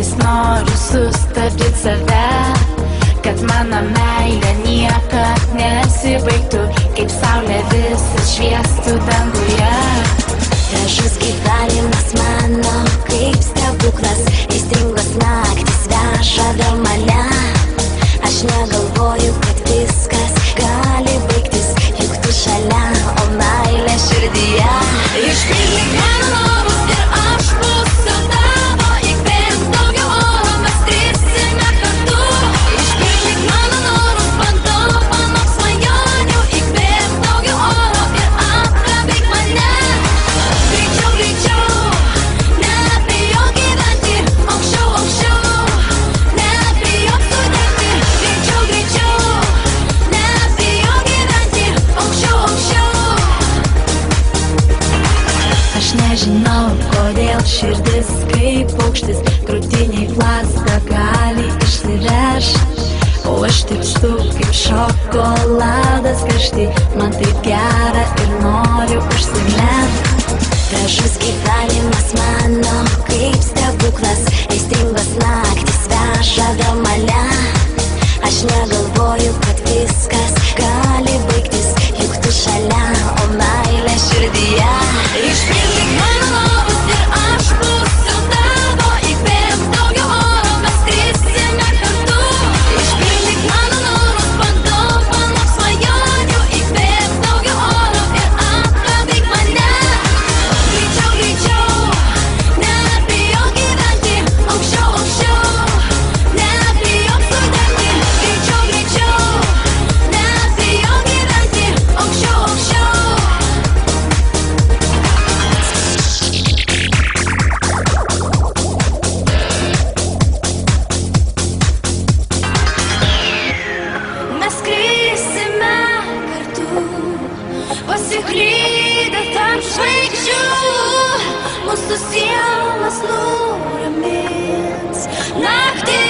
Kartais noriu sustabdyti save, kad mano meilė niekad nesibaigtų, kaip saulė visas šviestų danguje. Gražus gyvenimas mano, kaip stebuklas, aistringos naktis veža vėl mane. Aš negalvoju, kad viskas gali baigtis, juk tu šalia, o meilė širdyje. Išpildyk mano norus ir aš būsiu tavo, įkvėpk daugiau oro, mes trisime kartu. Išpildyk mano norus, bandau mano svajonių, įkvėpk daugiau oro ir apkabink mane. Greičiau, greičiau, nebijok gyventi, aukščiau, aukščiau, nebijok sudegti. Greičiau, greičiau, nebijok gyventi, aukščiau, aukščiau. Aš nežinau, kodėl širdis kaip paukštis krūtiniai plazda gali išsivežt, o aš tirpstu kaip šokoladas karšti, man taip gera ir noriu užsimerkt. Gražus gyvenimas mano, kaip stebuklas, aistringos naktis veža vėl mane. Aš negalvoju, kad viskas gali baigtis, juk tu šalia, o meilė širdyje. Išpildyk mano norus ir aš būsiu tavo, įkvėpk daugiau oro, mes trisime kartu. Išpildyk mano norus, bandau mano svajonių, įkvėpk daugiau oro ir apkabink mane. Greičiau, greičiau, nebijok gyventi, aukščiau, aukščiau, nebijok sudegti. Greičiau, greičiau, nebijok gyventi, aukščiau, aukščiau. Mes skrisime kartu, pasiklydę tarp žvaigždžių, mūsų sielas nuramins naktį.